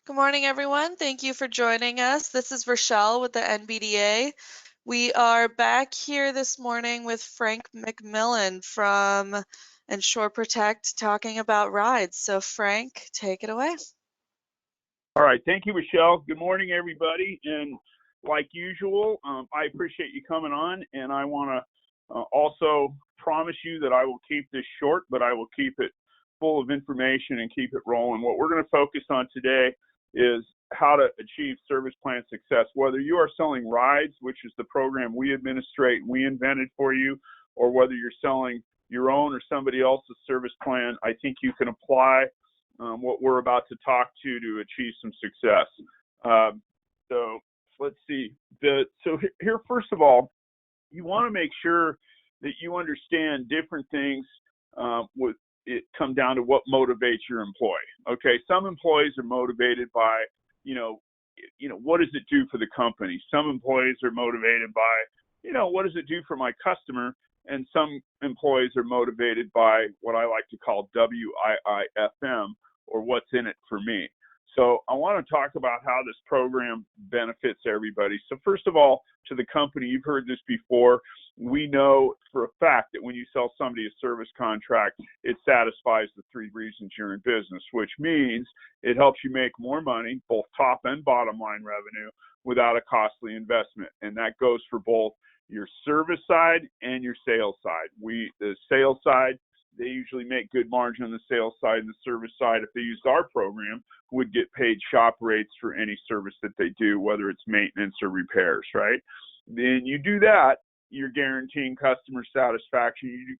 Good morning, everyone. Thank you for joining us. This is Rochelle with the NBDA. We are back here this morning with Frank McMillan from Ensure Protect talking about rides. So, Frank, take it away. All right. Thank you, Michelle. Good morning, everybody. And like usual, I appreciate you coming on. And I want to also promise you that I will keep this short, but I will keep it full of information and keep it rolling. What we're going to focus on today is how to achieve service plan success, whether you are selling rides, which is the program we administrate, we invented for you, or whether you're selling your own or somebody else's service plan. I think you can apply what we're about to talk to achieve some success. So let's see. So here, first of all, you want to make sure that you understand different things with it come down to what motivates your employee. Okay, some employees are motivated by, what does it do for the company? Some employees are motivated by, what does it do for my customer? And some employees are motivated by what I like to call WIIFM, or what's in it for me. So I want to talk about how this program benefits everybody. So first of all, to the company, you've heard this before. We know for a fact that when you sell somebody a service contract, it satisfies the three reasons you're in business, which means it helps you make more money, both top and bottom line revenue, without a costly investment. And that goes for both your service side and your sales side. The sales side, they usually make good margin on the sales side, and the service side, if they used our program, would get paid shop rates for any service that they do, whether it's maintenance or repairs, right? Then you do that, you're guaranteeing customer satisfaction.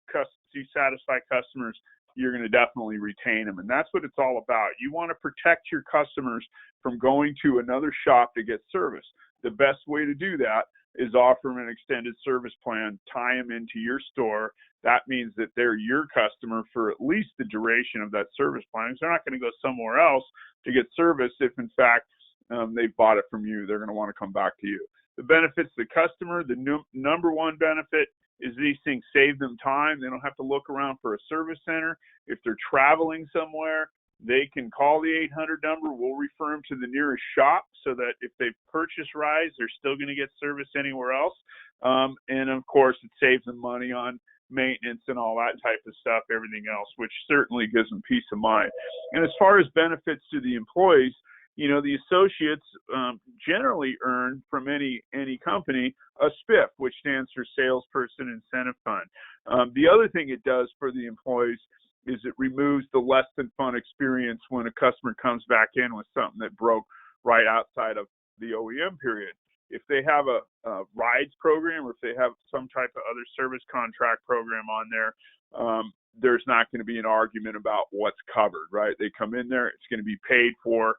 You satisfy customers, you're going to definitely retain them. And that's what it's all about. You want to protect your customers from going to another shop to get service. The best way to do that is offer them an extended service plan, tie them into your store. That means that they're your customer for at least the duration of that service plan. They're not going to go somewhere else to get service if, in fact, they bought it from you. They're going to want to come back to you. The benefits to the customer, the number one benefit is these things save them time. They don't have to look around for a service center. If they're traveling somewhere, they can call the 800 number. We'll refer them to the nearest shop so that if they purchase rides, they're still going to get service anywhere else. And, of course, it saves them money on maintenance and all that type of stuff, everything else, which certainly gives them peace of mind. And as far as benefits to the employees, the associates generally earn from any company a SPIF, which stands for Salesperson Incentive Fund. The other thing it does for the employees is it removes the less than fun experience when a customer comes back in with something that broke right outside of the OEM period. If they have a R.I.D.E.S program, or if they have some type of other service contract program on there, there's not going to be an argument about what's covered, right? They come in there, it's going to be paid for,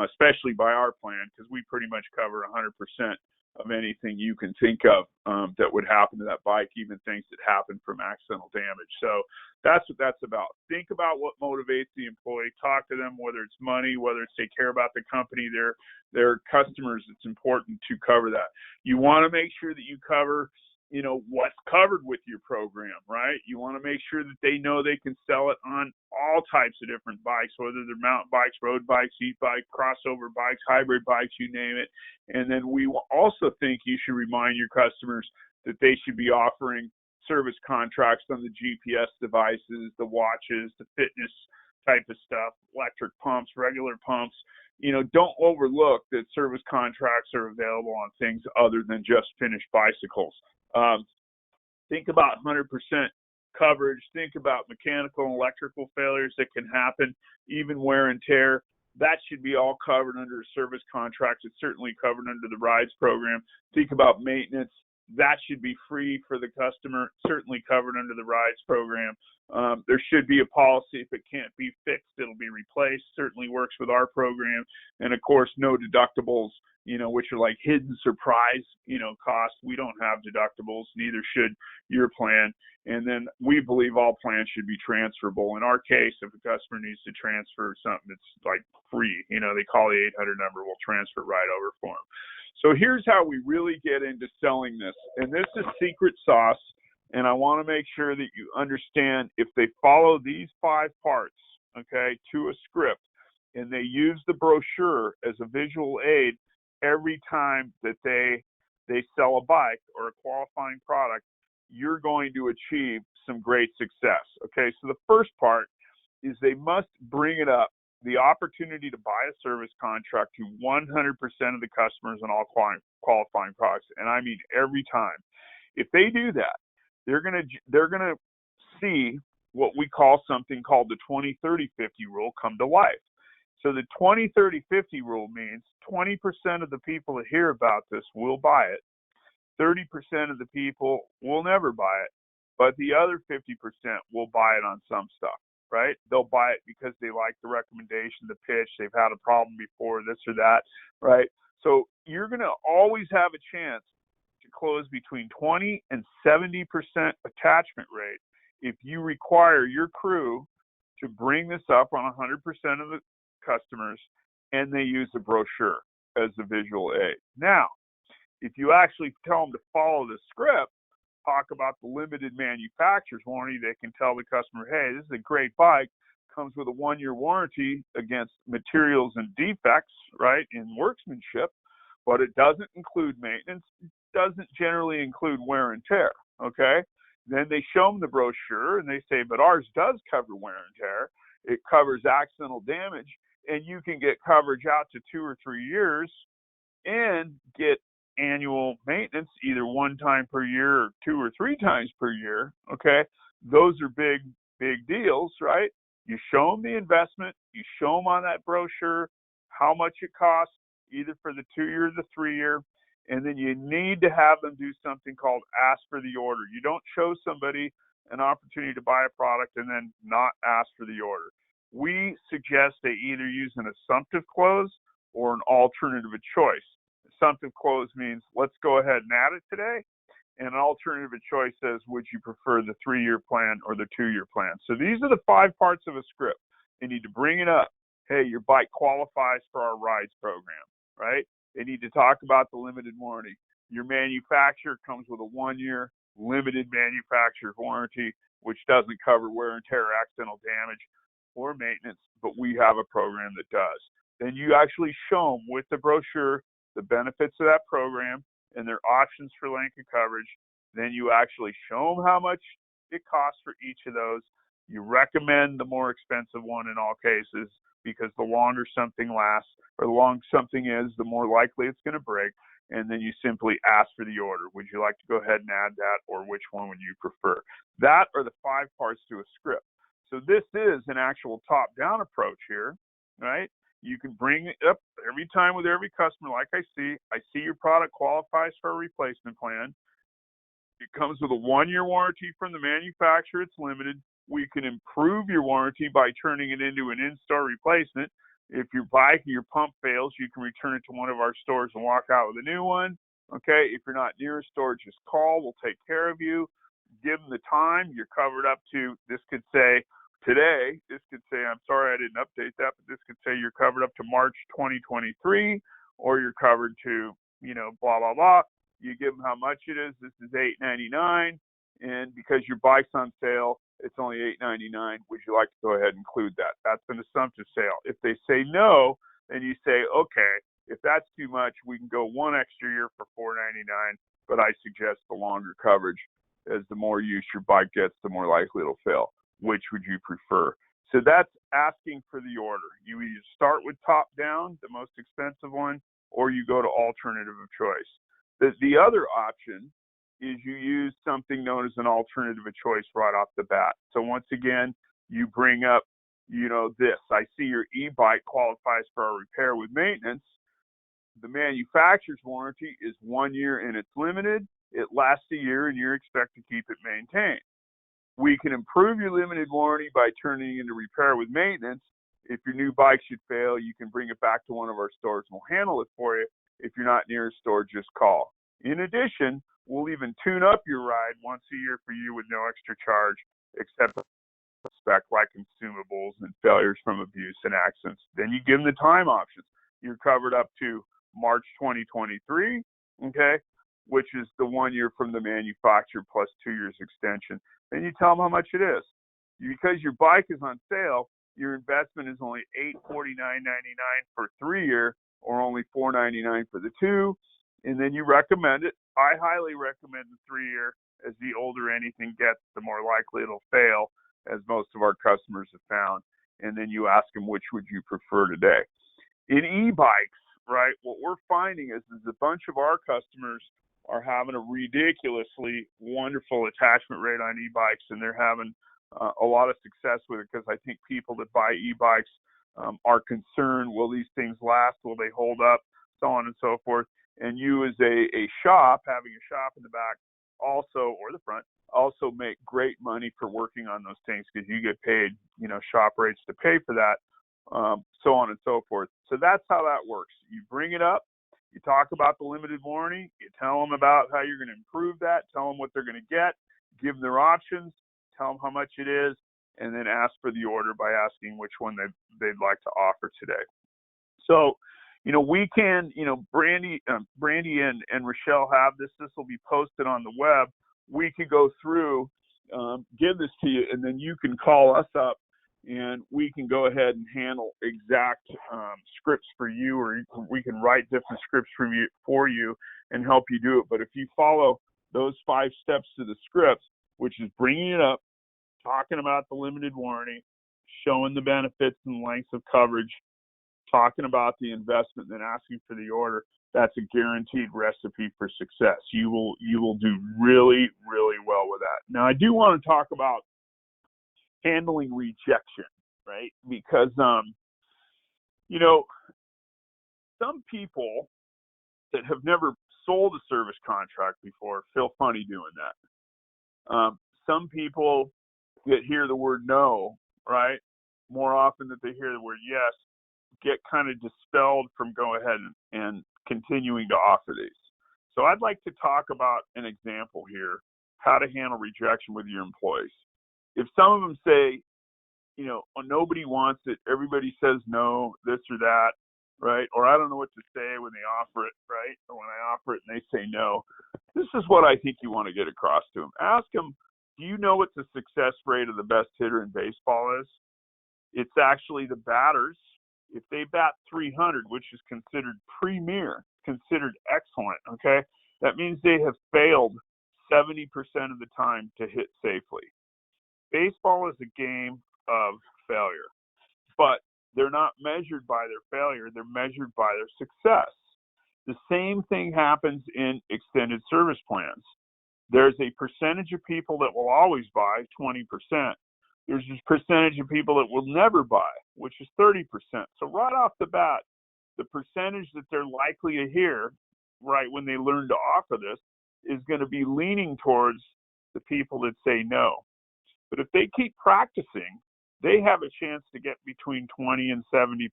especially by our plan, because we pretty much cover 100% of anything you can think of that would happen to that bike, even things that happen from accidental damage. So that's what that's about. Think about what motivates the employee. Talk to them, whether it's money, whether it's they care about the company, their customers. It's important to cover that. You want to make sure that you cover what's covered with your program, right? You want to make sure that they know they can sell it on all types of different bikes, whether they're mountain bikes, road bikes, e-bike, crossover bikes, hybrid bikes, you name it. And then we also think you should remind your customers that they should be offering service contracts on the GPS devices, the watches, the fitness type of stuff, electric pumps, regular pumps. Don't overlook that service contracts are available on things other than just finished bicycles. Think about 100% coverage. Think about mechanical and electrical failures that can happen, even wear and tear. That should be all covered under a service contract. It's certainly covered under the R.I.D.E.S program. Think about maintenance. That should be free for the customer, certainly covered under the R.I.D.E.S program. There should be a policy. If it can't be fixed, it'll be replaced. Certainly works with our program. And, of course, no deductibles, which are like hidden surprise, costs. We don't have deductibles, neither should your plan. And then we believe all plans should be transferable. In our case, if a customer needs to transfer something that's like free, they call the 800 number, we'll transfer right over for them. So here's how we really get into selling this. And this is secret sauce. And I want to make sure that you understand if they follow these 5 parts, okay, to a script, and they use the brochure as a visual aid every time that they sell a bike or a qualifying product, you're going to achieve some great success. Okay, so the first part is they must bring it up, the opportunity to buy a service contract, to 100% of the customers on all qualifying products, and I mean every time. If they do that, they're gonna see what we call something called the 20-30-50 rule come to life. So the 20-30-50 rule means 20% of the people that hear about this will buy it, 30% of the people will never buy it, but the other 50% will buy it on some stuff, right? They'll buy it because they like the recommendation, the pitch, they've had a problem before, this or that, right? So you're going to always have a chance to close between 20 and 70% attachment rate if you require your crew to bring this up on 100% of the customers and they use the brochure as a visual aid. Now, if you actually tell them to follow the script, talk about the limited manufacturer's warranty, they can tell the customer, hey, this is a great bike, comes with a 1-year warranty against materials and defects, right, in workmanship, but it doesn't include maintenance, it doesn't generally include wear and tear, okay? Then they show them the brochure and they say, but ours does cover wear and tear. It covers accidental damage, and you can get coverage out to 2 or 3 years and get annual maintenance either 1 time per year or 2 or 3 times per year, okay? Those are big deals, right? You show them the investment, you show them on that brochure how much it costs, either for the 2-year or the 3-year, and then you need to have them do something called ask for the order. You don't show somebody an opportunity to buy a product and then not ask for the order. We suggest they either use an assumptive close or an alternative of choice. Assumptive close means let's go ahead and add it today, and an alternative of choice says would you prefer the 3-year plan or the 2-year plan. So these are the 5 parts of a script. They need to bring it up. Hey, your bike qualifies for our R.I.D.E.S program, right? They need to talk about the limited warranty. Your manufacturer comes with a 1-year limited manufacturer warranty, which doesn't cover wear and tear, accidental damage, or maintenance, but we have a program that does. Then you actually show them with the brochure the benefits of that program and their options for length of coverage. Then you actually show them how much it costs for each of those. You recommend the more expensive one in all cases, because the longer something lasts or the longer something is, the more likely it's going to break. And then you simply ask for the order. Would you like to go ahead and add that, or which one would you prefer? That are the 5 parts to a script. So this is an actual top-down approach here, right? You can bring it up every time with every customer. Like I see your product qualifies for a replacement plan. It comes with a 1-year warranty from the manufacturer. It's limited. We can improve your warranty by turning it into an in-store replacement. If your bike or your pump fails, you can return it to one of our stores and walk out with a new one. Okay, if you're not near a store, just call. We'll take care of you. Give them the time. You're covered up to, this could say today, this could say, I'm sorry I didn't update that, but this could say you're covered up to March 2023, or you're covered to, blah, blah, blah. You give them how much it is. This is $8.99, and because your bike's on sale, it's only $8.99. Would you like to go ahead and include that? That's an assumptive sale. If they say no, then you say, okay, if that's too much, we can go 1 extra year for $4.99, but I suggest the longer coverage, as the more use your bike gets, the more likely it'll fail. Which would you prefer? So that's asking for the order. You either start with top down, the most expensive one, or you go to alternative of choice. The other option is you use something known as an alternative of choice right off the bat. So once again, you bring up, this. I see your e-bike qualifies for a repair with maintenance. The manufacturer's warranty is 1 year and it's limited. It lasts a year and you're expected to keep it maintained. We can improve your limited warranty by turning it into repair with maintenance. If your new bike should fail, you can bring it back to one of our stores and we'll handle it for you. If you're not near a store, just call. In addition, we'll even tune up your ride once a year for you with no extra charge, except spec like consumables and failures from abuse and accidents. Then you give them the time options. You're covered up to March 2023, okay, which is the 1 year from the manufacturer plus 2 years extension. Then you tell them how much it is. Because your bike is on sale, your investment is only $849.99 for 3-year, or only $499 for the 2, and then you recommend it. I highly recommend the 3-year, as the older anything gets, the more likely it'll fail, as most of our customers have found. And then you ask them, which would you prefer today? In e-bikes, right, what we're finding is a bunch of our customers are having a ridiculously wonderful attachment rate on e-bikes, and they're having a lot of success with it, because I think people that buy e-bikes are concerned, will these things last? Will they hold up? So on and so forth. And you, as a shop, having a shop in the back also, or the front, also make great money for working on those things, because you get paid, shop rates to pay for that, so on and so forth. So that's how that works. You bring it up, you talk about the limited warranty, you tell them about how you're going to improve that, tell them what they're going to get, give them their options, tell them how much it is, and then ask for the order by asking which one they'd like to offer today. So, we can, Brandy and Rochelle have this. This will be posted on the web. We could go through, give this to you, and then you can call us up, and we can go ahead and handle exact scripts for you, or we can write different scripts for you and help you do it. But if you follow those 5 steps to the scripts, which is bringing it up, talking about the limited warranty, showing the benefits and lengths of coverage, talking about the investment, then asking for the order, that's a guaranteed recipe for success. You will do really, really well with that. Now, I do want to talk about handling rejection, right? Because some people that have never sold a service contract before feel funny doing that. Some people that hear the word no, right, more often than they hear the word yes, get kind of dispelled from go ahead and continuing to offer these. So I'd like to talk about an example here, how to handle rejection with your employees. If some of them say, nobody wants it, everybody says no, this or that, right? Or I don't know what to say when they offer it, right? Or when I offer it and they say no. This is what I think you want to get across to them. Ask them, do you know what the success rate of the best hitter in baseball is? It's actually the batters. If they bat 300, which is considered premier, considered excellent, okay, that means they have failed 70% of the time to hit safely. Baseball is a game of failure, but they're not measured by their failure. They're measured by their success. The same thing happens in extended service plans. There's a percentage of people that will always buy, 20%. There's this percentage of people that will never buy, which is 30%. So right off the bat, the percentage that they're likely to hear, right, when they learn to offer this, is going to be leaning towards the people that say no. But if they keep practicing, they have a chance to get between 20 and 70%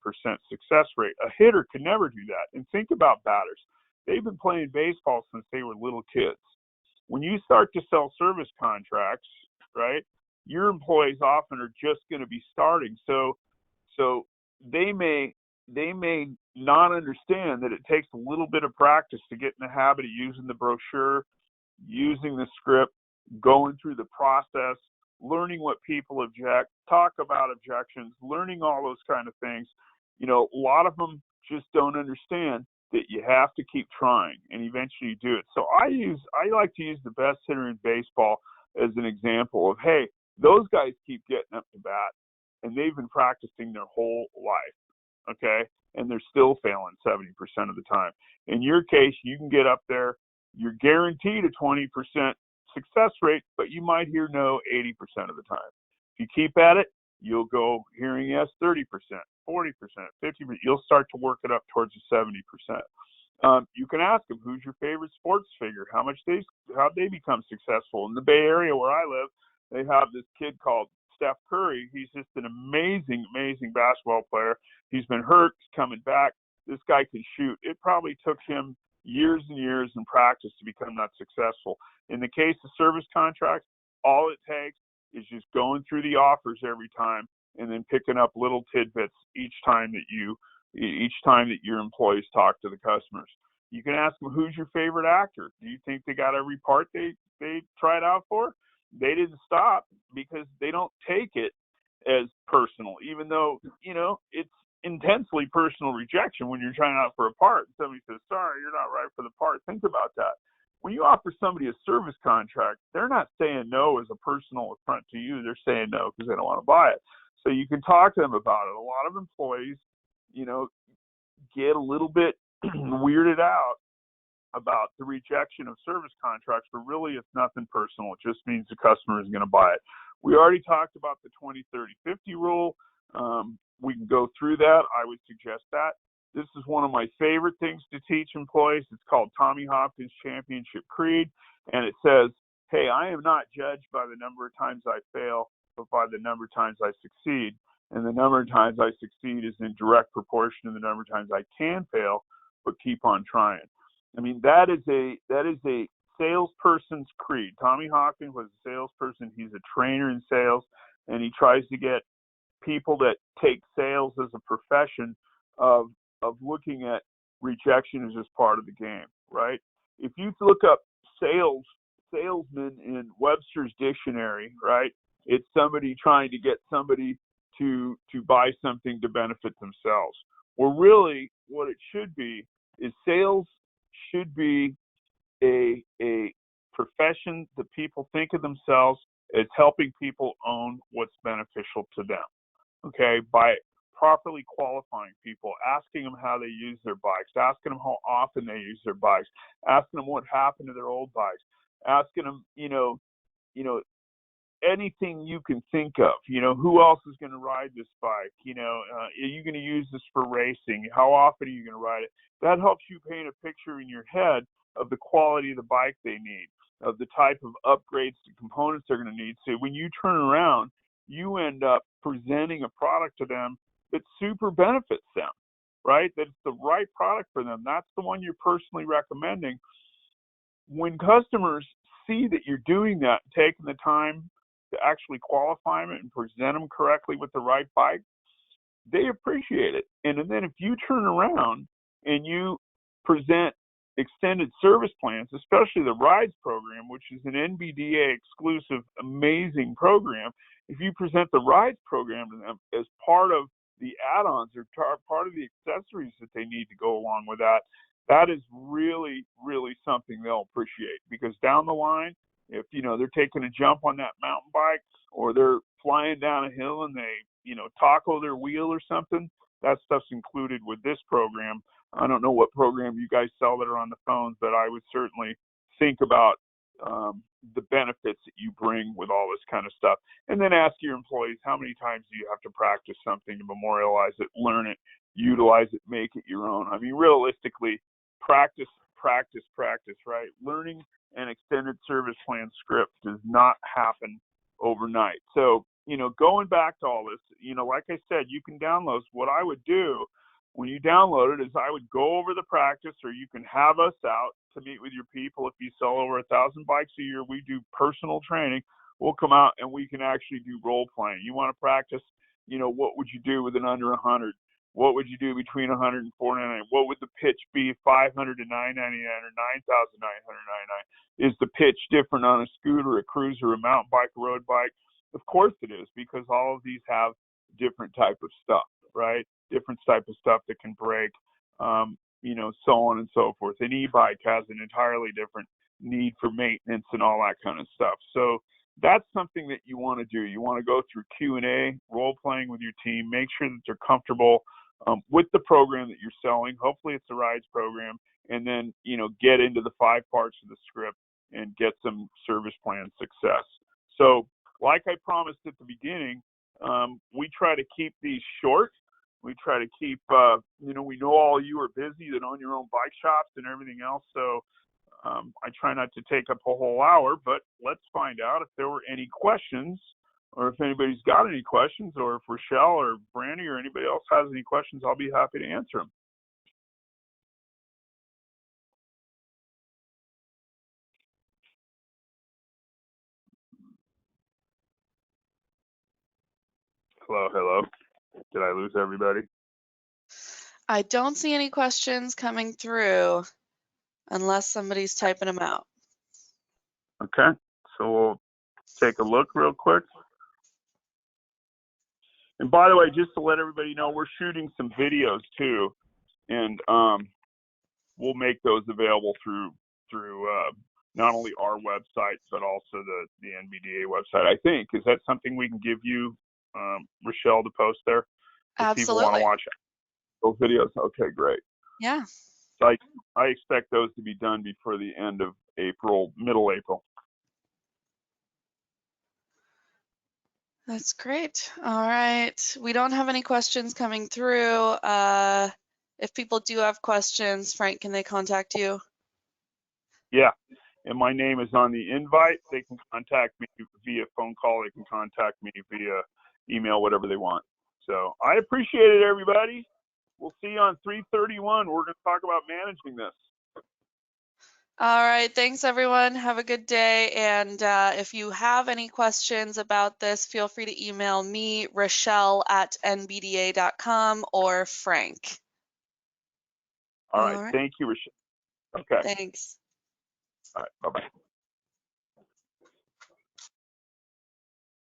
success rate. A hitter can never do that. And think about batters. They've been playing baseball since they were little kids. When you start to sell service contracts, right, your employees often are just going to be starting. So they may not understand that it takes a little bit of practice to get in the habit of using the brochure, using the script, going through the process, learning what people object, talk about objections, learning all those kind of things. A lot of them just don't understand that you have to keep trying, and eventually you do it. So I like to use the best hitter in baseball as an example of, hey, those guys keep getting up to bat, and they've been practicing their whole life, okay? And they're still failing 70% of the time. In your case, you can get up there. You're guaranteed a 20% success rate, but you might hear no 80% of the time. If you keep at it, you'll go hearing yes 30%, 40%, 50%. You'll start to work it up towards the 70%. You can ask them, who's your favorite sports figure? How'd they become successful? In the Bay Area where I live, they have this kid called Steph Curry. He's just an amazing, amazing basketball player. He's been hurt, he's coming back. This guy can shoot. It probably took him years and years in practice to become that successful. In the case of service contracts, all it takes is just going through the offers every time and then picking up little tidbits each time that your employees talk to the customers. You can ask them, who's your favorite actor? Do you think they got every part they tried out for? They didn't stop because they don't take it as personal, even though, it's intensely personal rejection when you're trying out for a part. Somebody says, sorry, you're not right for the part. Think about that. When you offer somebody a service contract, they're not saying no as a personal affront to you. They're saying no because they don't want to buy it. So you can talk to them about it. A lot of employees, get a little bit weirded out about the rejection of service contracts, but really it's nothing personal. It just means the customer is going to buy it. We already talked about the 20-30-50 rule. We can go through that. I would suggest that. This is one of my favorite things to teach employees. It's called Tommy Hopkins Championship Creed, and it says, hey, I am not judged by the number of times I fail, but by the number of times I succeed. And the number of times I succeed is in direct proportion to the number of times I can fail, but keep on trying. I mean, that is a salesperson's creed. Tommy Hawkins was a salesperson. He's a trainer in sales, and he tries to get people that take sales as a profession of looking at rejection as just part of the game, right? If you look up salesman in Webster's dictionary, right, it's somebody trying to get somebody to buy something to benefit themselves. Well, really, what it should be is sales should be a profession that people think of themselves as helping people own what's beneficial to them, okay, by properly qualifying people, asking them how they use their bikes, asking them how often they use their bikes, asking them what happened to their old bikes, asking them, anything you can think of, who else is going to ride this bike? Are you going to use this for racing? How often are you going to ride it? That helps you paint a picture in your head of the quality of the bike they need, of the type of upgrades to components they're going to need. So when you turn around, you end up presenting a product to them that super benefits them, right? That it's the right product for them. That's the one you're personally recommending. When customers see that you're doing that, taking the time to actually qualify them and present them correctly with the right bike, they appreciate it. And then if you turn around and you present extended service plans, especially the R.I.D.E.S program, which is an NBDA exclusive, amazing program, if you present the R.I.D.E.S program to them as part of the add-ons or part of the accessories that they need to go along with that, that is really, really something they'll appreciate. Because down the line, if they're taking a jump on that mountain bike, or they're flying down a hill and they taco their wheel or something, that stuff's included with this program. I don't know what program you guys sell that are on the phones, but I would certainly think about the benefits that you bring with all this kind of stuff. And then ask your employees, how many times do you have to practice something to memorialize it, learn it, utilize it, make it your own? I mean, realistically, practice, right? Learning an extended service plan script does not happen overnight. So, going back to all this, like I said, you can download. What I would do when you download it is I would go over the practice, or you can have us out to meet with your people. If you sell over 1,000 bikes a year, we do personal training. We'll come out and we can actually do role playing. You want to practice, what would you do with an under 100? What would you do between 100 and 499? What would the pitch be 500 to 999 or 9,999? Is the pitch different on a scooter, a cruiser, a mountain bike, a road bike? Of course it is, because all of these have different type of stuff, right? Different type of stuff that can break, so on and so forth. An e-bike has an entirely different need for maintenance and all that kind of stuff. So that's something that you want to do. You want to go through Q&A, role playing with your team, make sure that they're comfortable with the program that you're selling. Hopefully it's a R.I.D.E.S program, and then, get into the 5 parts of the script and get some service plan success. So like I promised at the beginning, we try to keep these short. We try to keep, we know all you are busy that own your own bike shops and everything else. So I try not to take up a whole hour, but let's find out if there were any questions, or if anybody's got any questions, or if Rochelle or Brandy or anybody else has any questions, I'll be happy to answer them. Hello. Did I lose everybody? I don't see any questions coming through unless somebody's typing them out. Okay, so we'll take a look real quick. And by the way, just to let everybody know, we're shooting some videos too, and we'll make those available through not only our website but also the NBDA website. I think, is that something we can give you, Rochelle, to post there if people want to Absolutely. watch those videos? Okay, great. Yeah, So I expect those to be done before the end of April, middle April. that's great. All right. We don't have any questions coming through. If people do have questions, Frank, can they contact you? Yeah, and my name is on the invite. They can contact me via phone call. They can contact me via email, whatever they want. So I appreciate it, everybody. We'll see you on 331. We're going to talk about managing this. All right. Thanks, everyone. Have a good day. And if you have any questions about this, feel free to email me, Rochelle at nbda.com, or Frank. All right. All right. Thank you, Rochelle. Okay. Thanks. All right. Bye-bye.